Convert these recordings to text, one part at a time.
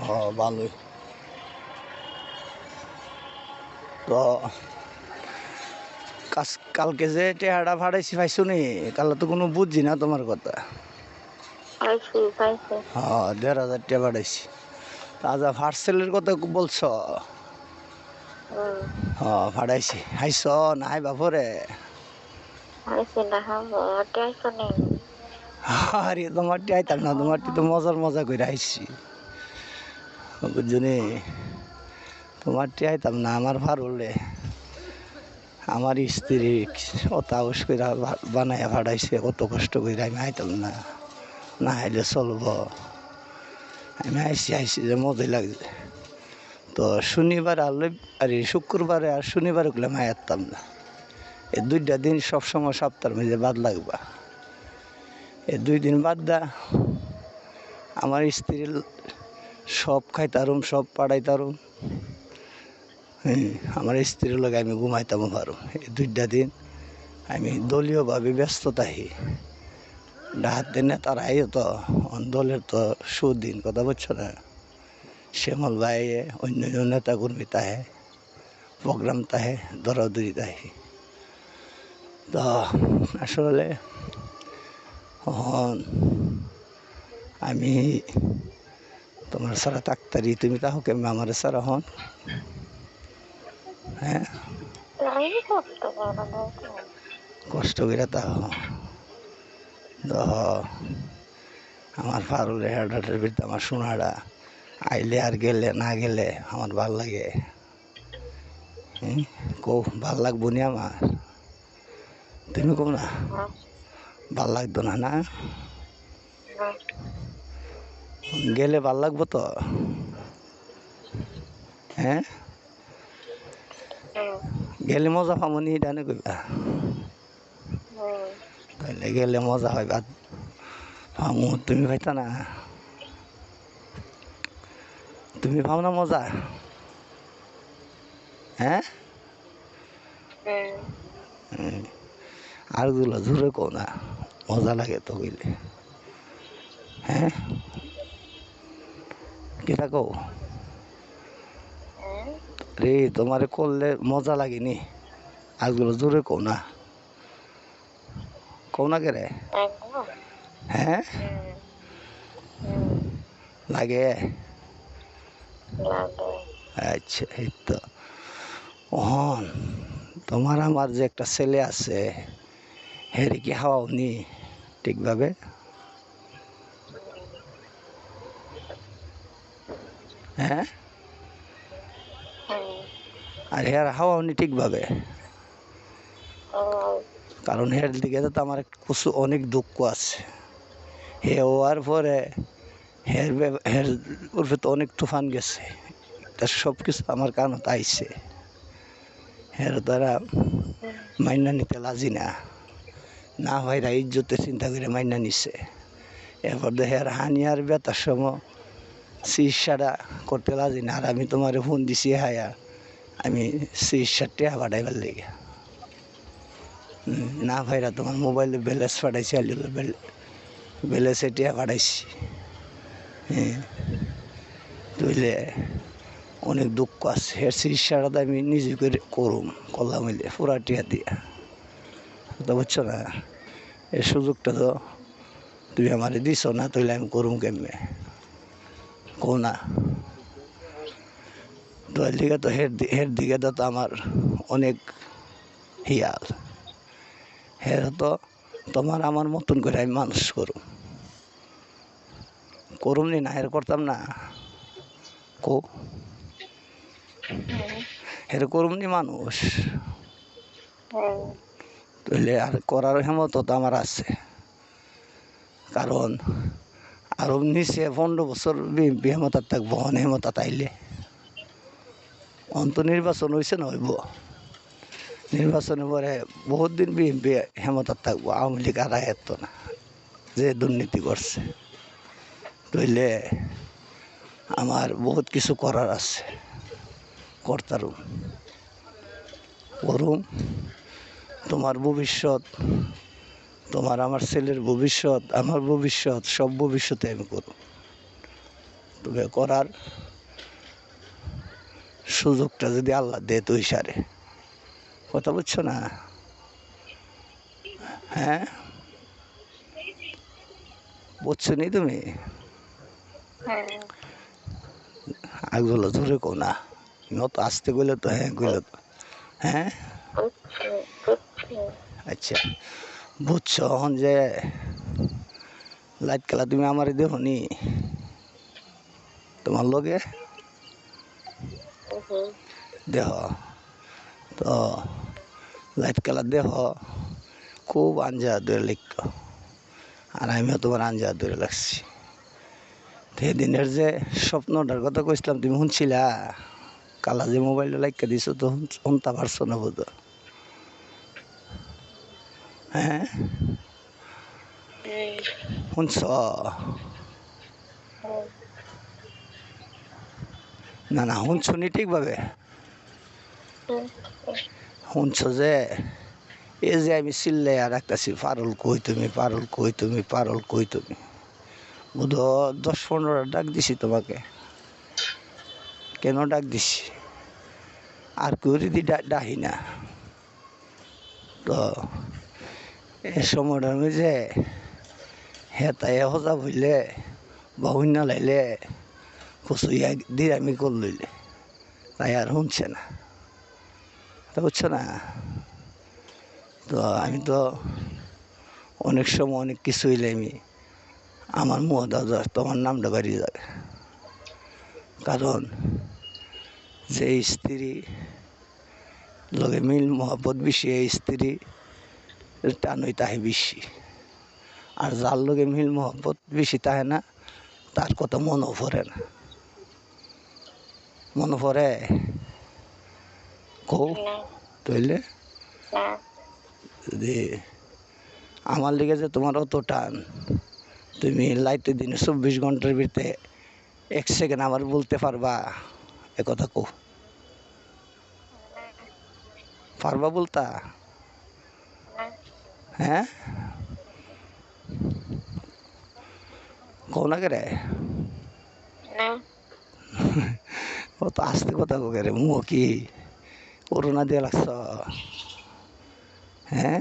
ও ভালোই। তো কালকে যে টেহাটা ভাড়াইছি পাইছো নি? কালে তো কোনো বুঝছি না তোমার কথা। পাইছি। ১,৫০০ টাকা ভাড়াইছি। তাজা পার্সেলের কথা বলছ? ভাড়াইছি। হাইছ না হাইবা পরে? পাইছি না হাবো আইসো নি। আরে তোমারটি আইতাম না, তোমারটি তো মজা করে আইছি, বুঝছনি? তোমারটি আইতাম না, আমার ভাড়লে আমার স্ত্রী অত আউস করে বানাইয়া ভাড়াইছে, কত কষ্ট করে আমি আইতাম না, না আইলে চলব। আমি আইসি যে মজাই লাগছে। তো শনিবার আনলে আর শুক্রবারে আর শনিবার উঠলে আমি আইতাম না। এই 2টা দিন সবসময় সপ্তাহের মধ্যে বাদ লাগবা। এই 2 দিন বাদ দা আমার স্ত্রীর সব খাইতারুম, সব পাড়াইতারুম। আমার স্ত্রীর লগে আমি ঘুমাইতাম পারুম। এই 2টা দিন আমি দলীয়ভাবে ব্যস্ত থাকি। ডাহাতে নেতার আইও তো দলের তো সুদিন, কথা বলছো না? শ্যামল ভাই অন্য নেতা কর্মী তাহে, প্রোগ্রাম তাহে, দরাদরি তাহে। তো আসলে আমি তোমার সারা তাক্তারি, তুমি তাহো কেমন আমার সারা হন? হ্যাঁ, কষ্ট করে তাহ আমার ফারুলের হেডাটের ভিতরে আমার সোনাটা আইলে আর গেলে না গেলে আমার ভাল লাগে। কো ভাল লাগবো নি আমার? তুমি কো না ভাল লাগতো না? না গেলে ভাল লাগবো তো? হ্যাঁ, গেলে মজা পাবো নি, ডানে কইবা? তাহলে গেলে মজা হয় বাদ পামু, তুমি পাইতা না? তুমি পাও না মজা? হ্যাঁ, আর গুলো জোরে কো না, মজা লাগে তো কইলে। হ্যাঁ, কেটা কও রে? তোমারে করলে মজা লাগেনি? আরগুলো জোরে কও না, কও না কে রে? হ্যাঁ, লাগে। আচ্ছা, এই তো তোমার আমার যে একটা ছেলে আছে, হেরে কি হাওয়াও নি ঠিকভাবে? হ্যাঁ, আর হের হাওয়াও নি ঠিকভাবে, কারণ হের দিকে তো আমার কিছু অনেক দুঃখ আছে। হে হওয়ার পরে হের উপরে তো অনেক তুফান গেছে, তা সব কিছু আমার কানত আইছে। হের দ্বারা মাইনা নিতে লাজি না, না ভাইরা ইজ্জতের চিন্তা করে মাইনা নিছে। এরপর হের হানি আর বেতার সময় চিকিৎসাটা করতে লাজি না। আর আমি তোমার ফোন দিছি হায়া, আমি চিকিৎসার টেহা পাঠাইবার লেগে। না ভাইরা তোমার মোবাইলে ব্যালেন্স পাঠাইছি, ব্যালেন্সে টেহা পাঠাইছি। তুইলে অনেক দুঃখ আছে। এর চিকিৎসাটা আমি নিজে করে করুম, করলাম হইলে পুরা টিয়া দিয়া। তো বুঝছো না? এই সুযোগটা তো তুমি আমারে দিছ না, তাইলে আমি করুম কেমনে, কো না? তো এর দিকে তো হের দিকে তো আমার অনেক হিয়াল। হের তো তোমার আমার মতন করে আমি মানুষ করুম নি? না হের করতাম না? কো হের করুম নি মানুষ? তাহলে আর করার হেমত তো আমার আছে। কারণ আরো নিচে 15 বছর বিএনপি হেমতার থাকবো, হেমতা তাইলে অন্ত নির্বাচন হয়েছে না, হইব নির্বাচনের পরে বহুত দিন বিএনপি হেমতার থাকবো, আওয়ামী লীগ আর এত না, যে দুর্নীতি করছে। তইলে আমার বহুত কিছু করার আছে, করতারুম, করুম। তোমার ভবিষ্যৎ, তোমার আমার ছেলের ভবিষ্যৎ, আমার ভবিষ্যৎ, সব ভবিষ্যতে আমি করুম। তবে করার সুযোগটা যদি আল্লাহ দে তুই সারে, কথা বুঝছো না? হ্যাঁ, বুঝছো নি তুমি? হ্যাঁ, আগগুলো ধরে কো না, নত আসতে গেলে তো হ্যাঁ গেলে তো হ্যাঁ। বুঝছি, বুঝছি। আচ্ছা, বুঝছো এখন যে লাইট খেলা তুমি আমার দেখো নি তোমার লগে হুম, দেহ, তো লাইট খেলা দেহ খুব আঞ্জা ধরে লিখ, আর আমিও তোমার আঞ্জা ধরে লাগছি। সেদিনের যে স্বপ্নটার কথা কইছিলাম তুমি শুনছিলা? কালা যে মোবাইলটা লাইকা দিছো তো শুনতে পারছো না বোধ? হ্যাঁ, হুম, শুনছ? হুম, না না, শুনছো নি ঠিকভাবে? হুম, শুনছ যে এই যে আমি চিল্লাই আর রাখতেছি, পারল কই তুমি, পারল কই তুমি, পারল কই তুমি, বোধ 10-15 ডাক দিছি তোমাকে। কেন ডাক দিছি? আর কেউ যদি ডাহি না তো এই সময়টার মধ্যে হেতায় সজা হইলে বা অন্য লাইলে কচুইয়া দিয়ে আমি কর লইলে তাই আর শুনছে না, তা বুঝছো না? তো আমি তো অনেক সময় অনেক কিছু হইলে আমি আমার মুখ দাদা তোমার নামটা বাড়িয়ে যাবে, কারণ যে স্ত্রী লগে মিল মহব্বত বেশি এই স্ত্রী টানই তাহে বেশি, আর যার লগে মিল মহব্বত বেশি তাহে না তার কথা মনও পড়ে না। মনে পড়ে কৌ না, তইলে না, যে আমার লিগে যে তোমার অত টান, তুমি লাইতে দিনে 24 ঘন্টার ভিতরে 1 সেকেন্ড আমার বলতে পারবা? একথা কো, পারবা বলতা? না, হ্যাঁ, কও না রে, না, ও তো আস্তে কথা কো রে, মুখ কি করোনা দিয়ে লাগছ? হ্যাঁ,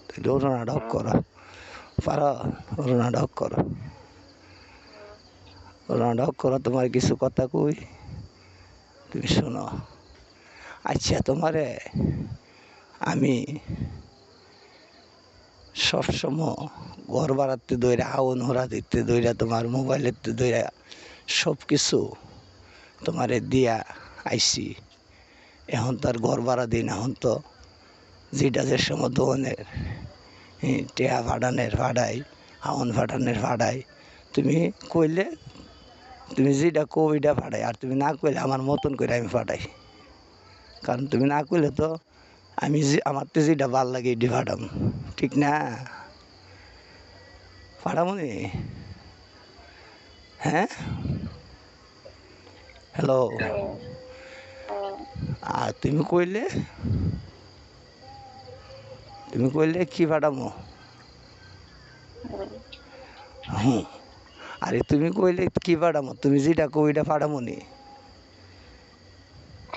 তাহলে করোনা ঢক করো, পারো? করোনা ঢক করো, করোনা ঢক করো, তোমার কিছু কথা কই তুমি শোনো। আচ্ছা, তোমারে আমি সবসময় ঘর বাড়াতে দইরা, আউন হরা দিতে দইরা, তোমার মোবাইলের দইরা সব কিছু তোমারে দিয়া আইসি। এখন তার ঘর ভাড়া দিন, এখন তো যেটা যে সময় দোকানের টেহা ভাড়ানের ভাড়াই, আউন ভাড়ানের ভাড়াই, তুমি কইলে তুমি যেটা কো ওইটা ভাড়াই, আর তুমি না কইলে আমার মতন করে আমি ভাড়াই। কারণ তুমি না কইলে তো আমি যে আমার তো যেটা ভাল লাগে এটি ভাড়াম, ঠিক না? ভাড়ামনি, হ্যাঁ, হ্যালো, হুম, হুম, আর তুমি কইলে কি ভাড়ামো? হুম, হুম, আরে তুমি কইলে কি ভাড়ামো? তুমি যেটা কো ওইটা ভাড়ামনি।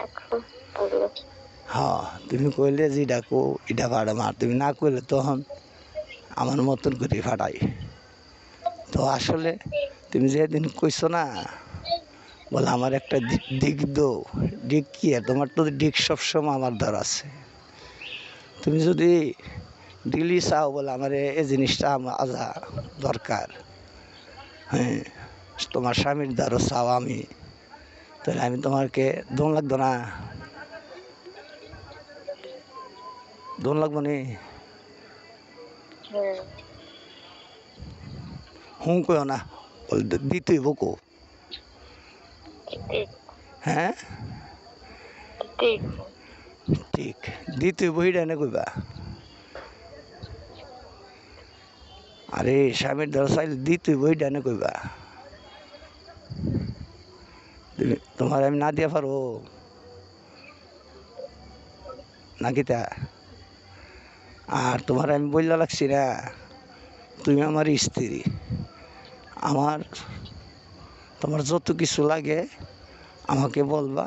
এখন বললো, হ্যাঁ, তুমি কইলে যেটা কো এটা ভাড়াম, আর তুমি না কইলে তখন আমার মতন করে ভাড়াই। তো আসলে তুমি যেদিন কইছো না, বলে আমার একটা দিক দো, দিক কি আর, তোমার তো দিক সবসময় আমার দ্বার আছে। তুমি যদি ডিলি চাও বলে আমার এই জিনিসটা আমার আজা দরকার, হ্যাঁ, তোমার স্বামীর দ্বারও চাও আমি, তাহলে আমি তোমাকে দোন লাগতো না? দোন লাগবো নি? হুম, হুঁ কইও না, বলে দিতেই বকো। ঠিক, হ্যাঁ, ঠিক, ঠিক, দিতেই বইটা এনে কইবা। আরে স্বামীর দ্বারা চাইলে দিতেই বইটা এনে কইবা। তুমি তোমার আমি না দিয়া পারো নাকি তা? আর তোমার আমি বললা লাগছি না, তুমি আমার স্ত্রী, আমার তোমার যত কিছু লাগে আমাকে বলবা,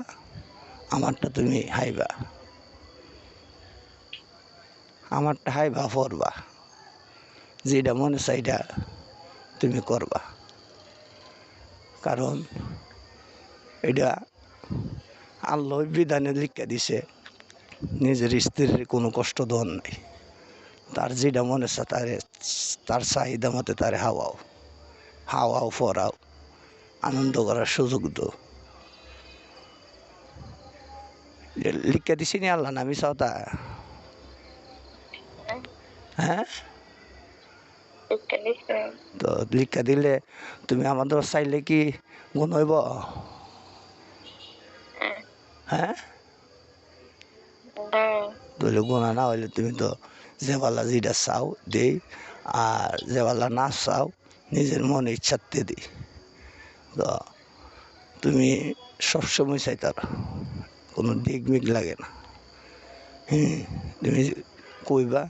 আমারটা তুমি হাইবা, আমারটা হাইবা পড়বা, যেটা মনে চাইটা তুমি করবা। কারণ এটা আল্লাহ বিধানে লিখে দিছে, নিজের স্ত্রীর কোনো কষ্ট দেওয়ার নাই। তার যেটা মনে চা তার চাহিদা মতে তারে হাওয়াও পরাও, আনন্দ করার সুযোগ দো। লিখে দিছি নি আল্লাহ, নামি চাও তা? হ্যাঁ, তো লিখা দিলে তুমি আমাদের চাইলে কি গুণ হইব? হ্যাঁ, তাহলে গুণা না হইলে তুমি তো যেবেলা যেটা চাও দেই, আর যেবেলা না চাও নিজের মনে ইচ্ছাতে দিই। তো তুমি সবসময় চাইতার, কোনো দিক মিক লাগে না। তুমি কইবা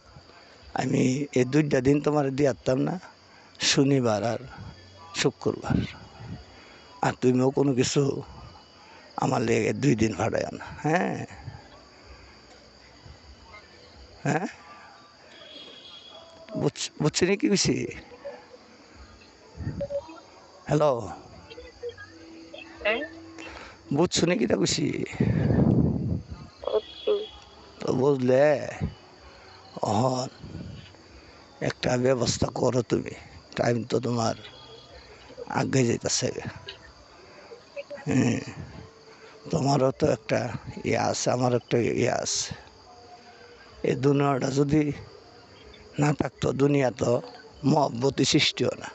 আমি এই 2টা দিন তোমার দিয়ে আসতাম না, শনিবার আর শুক্রবার, আর তুমিও কোনো কিছু আমার লেগে 2 দিন ভাড়ায় না। হ্যাঁ হ্যাঁ, বুঝছি নি কি বুঝছি? হ্যালো, বুঝছো নাকি তা বুঝছি? তো বুঝলে অহন একটা ব্যবস্থা করো তুমি, টাইম তো তোমার আগে যেতেছে। তোমারও তো একটা ইয়ে আছে, আমার একটা ইয়ে আছে। এই দুনিয়াটা যদি না থাকতো, দুনিয়া তো মহব্বতি সৃষ্টিও না।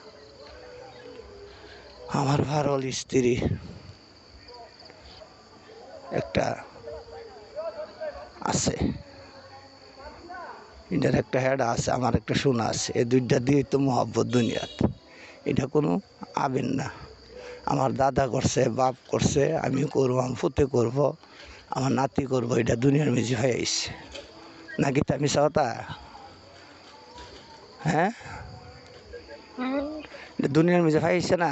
আমার ভারল স্ত্রী একটা আছে, এটার একটা হেড আছে, আমার একটা সোনা আছে। এই 2টা দিয়ে তো মহব্বত দুনিয়াত। এটা কোনো আবেন না। আমার দাদা করছে, বাপ করছে, আমি করবো, আমার ফুতে করবো, আমার নাতি করবো, এটা দুনিয়ার মেজি হয়ে আসছে নাকি? তা আমি চাও তা? হ্যাঁ, এটা দুনিয়ার মেজি হয়ে আসছে না?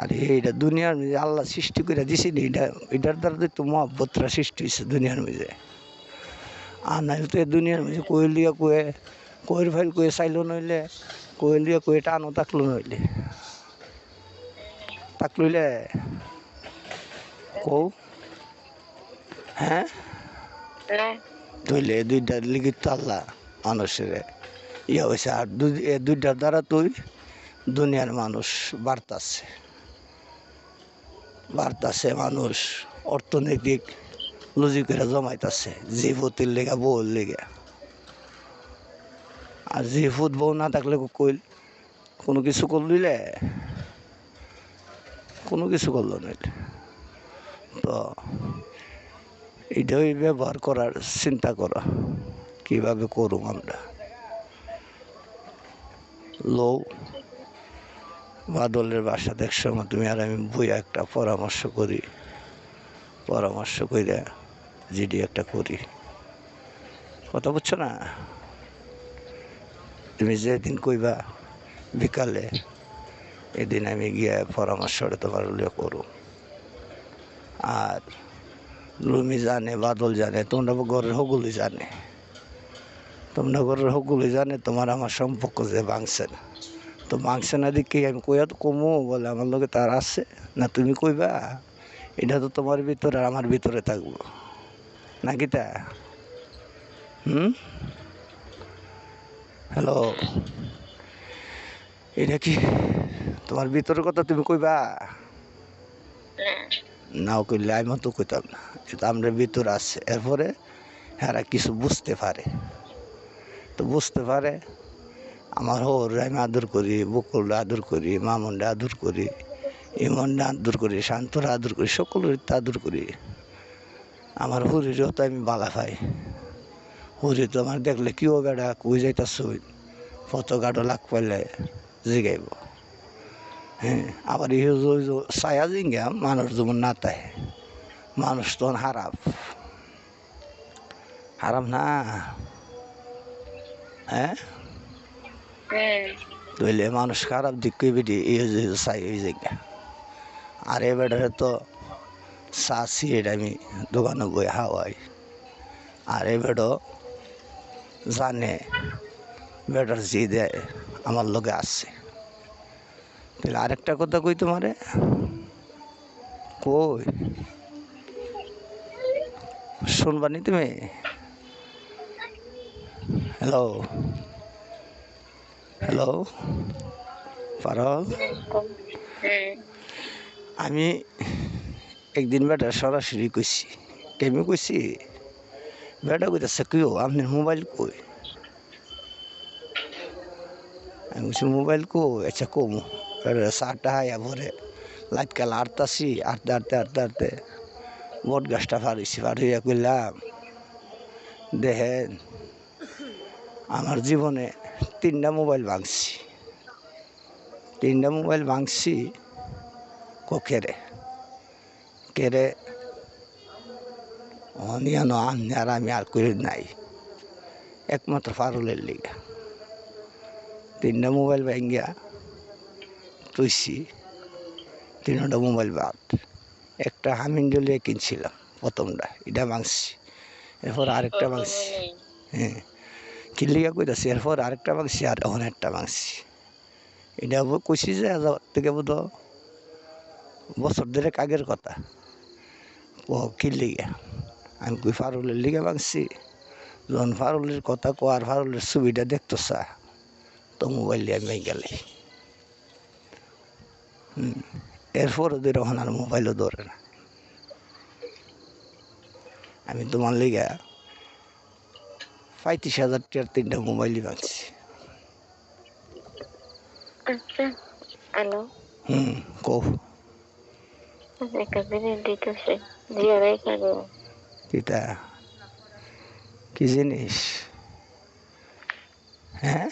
আর এইটা দুনিয়ার মেজে আল্লাহ সৃষ্টি করে দিছে, এটার দ্বারা তো মহব্বতরা সৃষ্টি হয়েছে দুনিয়ার মেজে। আর নাইলে তো দুনিয়ার মেজে কোয়েলিয়া কোয়ের ফাইল কয়ে চাইলো নইলে, কোয়েলিয়া কয়ে টানো থাকলো নইলে তাকলইলে কৌ। হ্যাঁ, ধরলে 2টার লিগিত তো আল্লাহ মানুষের ইয়ে হয়েছে। আর 2টার দ্বারা তুই দুনিয়ার মানুষ বাড়তাছে, মানুষ অর্থনৈতিক লজিকেরা জমাইতেছে, জীবতের লেগা বউর লেগা। আর জীবত বউ না থাকলে কইল কোনো কিছু করলিলে, কোনো কিছু করলো নইলে। তো এইটাই ব্যবহার করার চিন্তা করো, কীভাবে করুম আমরা। লৌ বাদলের বাসাতে একসময় তুমি আর আমি বইয়া একটা পরামর্শ কইরা জিডি একটা করি, কথা বুঝছো না? তুমি যেদিন কইবা বিকালে, এদিন আমি গিয়ে পরামর্শটা তোমার লিয়ে করো। আর লুমি জানে, বাদল জানে, তোমরা ঘরের হগুলি জানে, তোমরা ঘরের হগুলি জানে তোমার আমার সম্পর্ক যে ভাঙছে না। তো ভাঙছে না দিকে আমি কইয়া তো কমো বলে আমার লগে তার আছে না, তুমি কইবা এটা তো তোমার ভিতরে আর আমার ভিতরে থাকবো নাকি তা? হ্যালো, এটা কি তোমার ভিতরের কথা তুমি কইবা? নাও কইলে আমি তো কইতাম না, এটা আমরা ভিতর আছে। এরপরে হ্যাঁ কিছু বুঝতে পারে, তো বুঝতে পারে আমার হোর আমি আদর করি, বকুলরা আদর করি, মামনরা আদর করি, ইমনরা আদর করি, শান্তরা আদর করি, সকলের আদর করি। আমার হরিরও তো আমি বালা পাই। হরি তো আমার দেখলে কিও বেড়া কই যাইতাছ, কত গাঢ় লাগ পাইলে জিগাইব। হ্যাঁ, আবার এই ছায়া জিঙ্গা মানুষ যেমন না তাই, মানুষ তখন হারাম না? হ্যাঁ, তইলে মানুষ খারাপ দিক বেটি এই যে চাই ওই জায়গা আর এ বেটারে তো চাষি এটা আমি দোকানে বই হাওয়াই আর এ বেটো জানে বেটার জি দেয় আমার লগে আসছে তাহলে আরেকটা কথা কই তোমারে কই শুনবানি তুমি হ্যালো হ্যালো পারল আমি একদিন বেটা সরাসরি কইছি কেমনি কইছি বেটা কইতাছে কেউ আপনার মোবাইল কই আমি বলছি মোবাইল কই আচ্ছা কমু বেটা চারটা হাইয়া ভরে লাইট কাল আটতাছি আটতে আটতে আটতে আটতে বট গাছটা ফারিছি পার হইয়া কইলাম দেখেন আমার জীবনে 3টা মোবাইল ভাঙছি কেরে কেরে অনিয়ানো আননি আর আমি আর করে নাই একমাত্র ফারুলের লিগা 3টা মোবাইল ভাঙ্গিয়া তুইছি 3টা মোবাইল বাদ একটা হামিনজলিয়ে কিনছিলাম প্রথমটা এটা ভাঙছি এরপর আরেকটা ভাঙছি হ্যাঁ কিনলিগা কইতাছি এরপর আরেকটা ভাঙছি আর এখন একটা ভাঙছি এটা কইছি যে থেকে বোধ বছর দেড়েক আগের কথা ও কিনলিগা আমি কই ফারুলের লিগা ভাঙছি যখন ফারুলের কথা কোয়ার ফারুলের ছবিটা দেখতো চা তো মোবাইল নিয়ে আমি গেলে এরপর ওদের ওখানে আর মোবাইলও ধরে না আমি তোমার লিগা 35,000 টাকার 3টা মোবাইলই ভাঙছি আচ্ছা হ্যালো কো একটা জিনিস দিতেছে জিয়ারাই খাবে কিটা কি জিনিস হ্যাঁ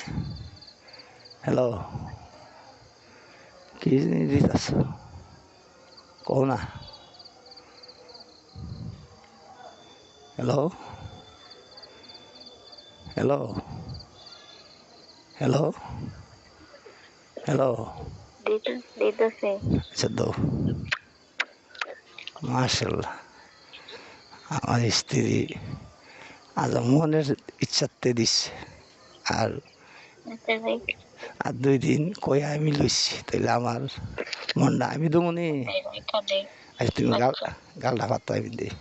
হ্যালো কি জিনিস দিতেছ কও না হ্যালো হ্যালো হ্যালো হ্যালো দিতেছে আচ্ছা দাও মাশাল্লাহ আমার স্ত্রী আজ মনের ইচ্ছাতে দিচ্ছে আর আচ্ছা ভাই আর 2 দিন কই আমি লইছি তাইলে আমার মনটা আমি তো মনে আজ তুমি গালটা পাত্তা আমি দিই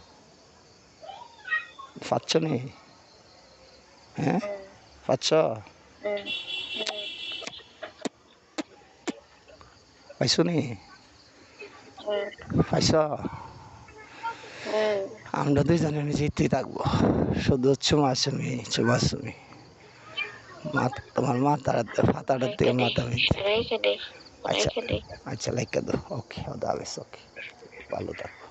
পাচ্ছ নি হ্যাঁ পাচ্ছ পাইছো নি পাইছ আমরা 2 জনে জিততেই থাকবো শুধু চুমাচুমি তোমার মাথার ফাতাটার থেকে মাথা মিলছে আচ্ছা আচ্ছা লাইক দাও ওকে ওকে ভালো থাকো